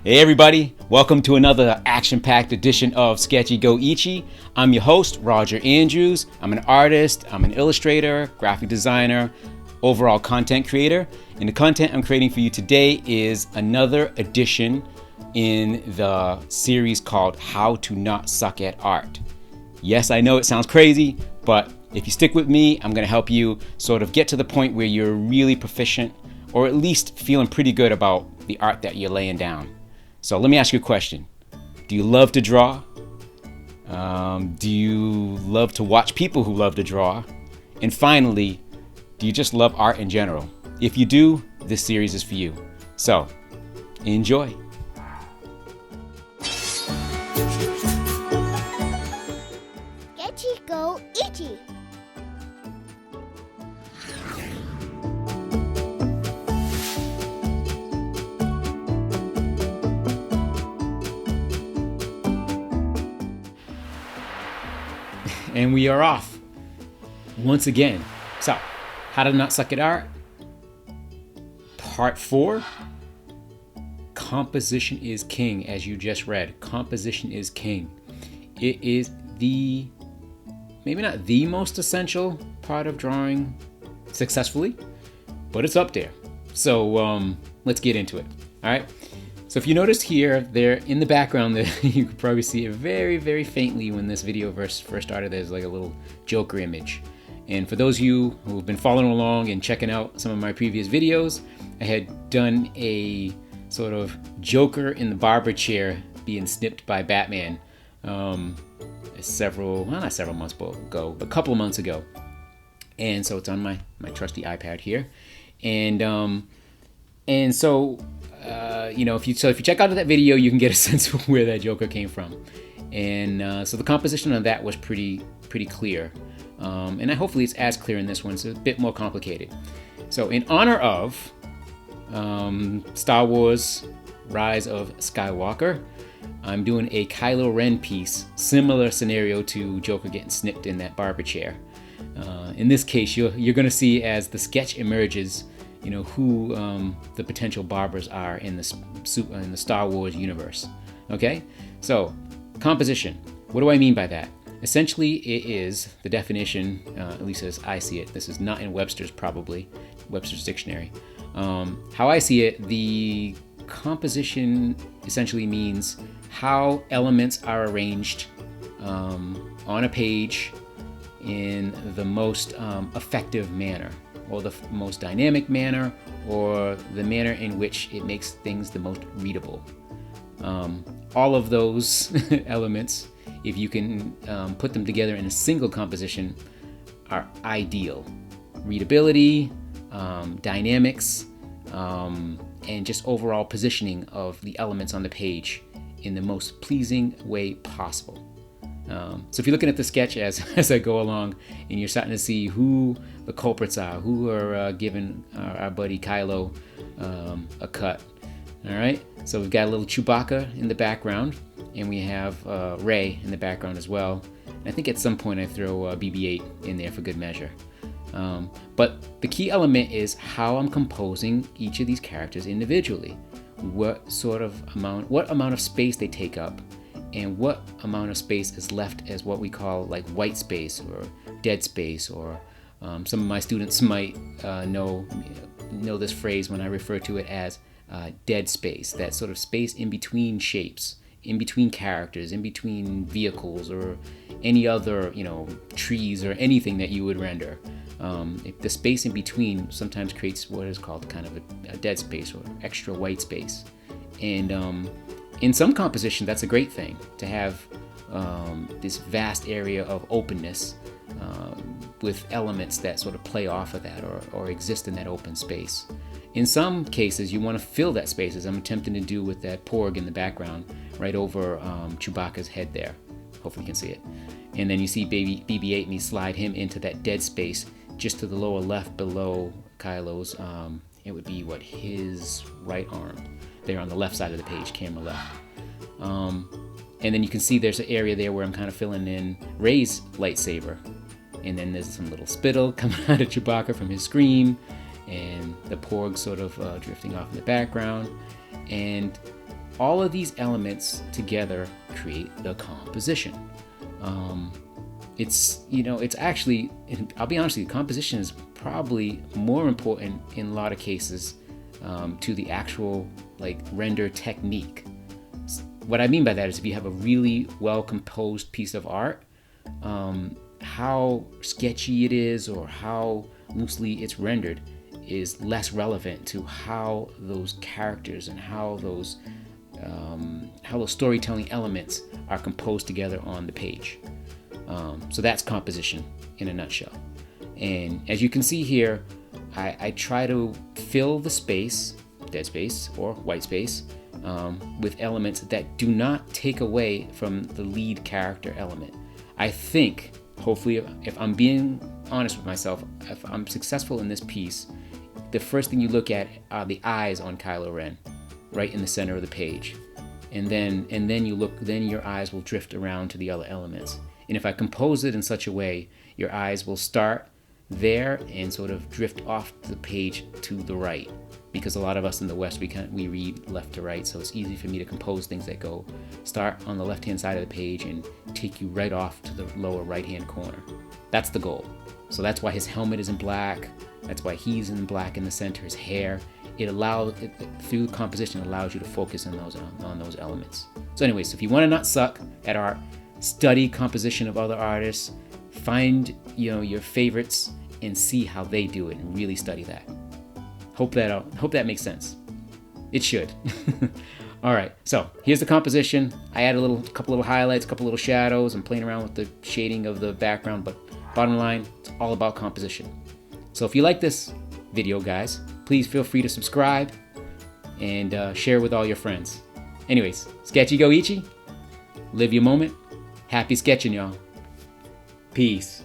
Hey everybody, welcome to another action-packed edition of Sketchy Go Ichie. I'm your host, Roger Andrews. I'm an artist, I'm an illustrator, graphic designer, overall content creator. And the content I'm creating for you today is another edition in the series called How to Not Suck at Art. Yes, I know it sounds crazy, but if you stick with me, I'm going to help you sort of get to the point where you're really proficient, or at least feeling pretty good about the art that you're laying down. So let me ask you a question. Do you love to draw? Do you love to watch people who love to draw? And finally, do you just love art in general? If you do, this series is for you. So, enjoy. Sketchy Go Ichie. And we are off once again. So, how to not suck at art? Part 4. Composition is king, as you just read. Composition is king. It is maybe not the most essential part of drawing successfully, but it's up there. So let's get into it. All right. So if you notice here, there in the background, there, you could probably see it very, very faintly when this video first started. There's like a little Joker image. And for those of you who have been following along and checking out some of my previous videos, I had done a sort of Joker in the barber chair being snipped by Batman not several months ago, a couple of months ago. And so it's on my trusty iPad here. And so if you check out that video, you can get a sense of where that Joker came from. And so the composition of that was pretty clear. And hopefully it's as clear in this one. It's a bit more complicated. So in honor of Star Wars Rise of Skywalker, I'm doing a Kylo Ren piece, similar scenario to Joker getting snipped in that barber chair. In this case, you're going to see as the sketch emerges, who the potential barbers are in the Star Wars universe. Okay, so composition. What do I mean by that? Essentially, it is the definition, at least as I see it. This is not in Webster's dictionary. How I see it, the composition essentially means how elements are arranged on a page in the most effective manner, or the most dynamic manner, or the manner in which it makes things the most readable. All of those elements, if you can put them together in a single composition, are ideal. Readability, dynamics, and just overall positioning of the elements on the page in the most pleasing way possible. So if you're looking at the sketch as I go along, and you're starting to see who the culprits are, who are giving our buddy Kylo a cut. All right, so we've got a little Chewbacca in the background, and we have Rey in the background as well. And I think at some point I throw BB-8 in there for good measure. But the key element is how I'm composing each of these characters individually. What amount of space they take up, and what amount of space is left as what we call like white space or dead space, or some of my students might know this phrase when I refer to it as dead space, that sort of space in between shapes, in between characters, in between vehicles, or any other, trees or anything that you would render. If the space in between sometimes creates what is called kind of a dead space or extra white space. And in some composition, that's a great thing, to have this vast area of openness with elements that sort of play off of that or exist in that open space. In some cases, you want to fill that space, as I'm attempting to do with that Porg in the background right over Chewbacca's head there. Hopefully you can see it. And then you see BB-8, and you slide him into that dead space just to the lower left below Kylo's. It would be his right arm there on the left side of the page, camera left. And then you can see there's an area there where I'm kind of filling in Rey's lightsaber. And then there's some little spittle coming out of Chewbacca from his scream, and the Porg sort of drifting off in the background. And all of these elements together create the composition. It's actually, I'll be honest with you, composition is probably more important in a lot of cases to the actual like render technique. What I mean by that is if you have a really well composed piece of art, how sketchy it is or how loosely it's rendered is less relevant to how those characters and how those storytelling elements are composed together on the page. So that's composition in a nutshell. And as you can see here, I try to fill the space, dead space or white space, with elements that do not take away from the lead character element. I think, hopefully, if I'm being honest with myself, if I'm successful in this piece, the first thing you look at are the eyes on Kylo Ren, right in the center of the page. And then your eyes will drift around to the other elements. And if I compose it in such a way, your eyes will start there and sort of drift off the page to the right. Because a lot of us in the West, we read left to right, so it's easy for me to compose things that start on the left-hand side of the page and take you right off to the lower right-hand corner. That's the goal. So that's why his helmet is in black. That's why he's in black in the center. His hair. Through composition, allows you to focus on those elements. So anyways, if you want to not suck at art, study composition of other artists, find your favorites and see how they do it, and really study that. Hope that makes sense. It should. All right, so here's the composition. I added a couple little highlights, a couple little shadows. I'm playing around with the shading of the background, but bottom line, it's all about composition. So if you like this video, guys, please feel free to subscribe and share with all your friends. Anyways, sketchy go ichie. Live your moment. Happy sketching, y'all. Peace.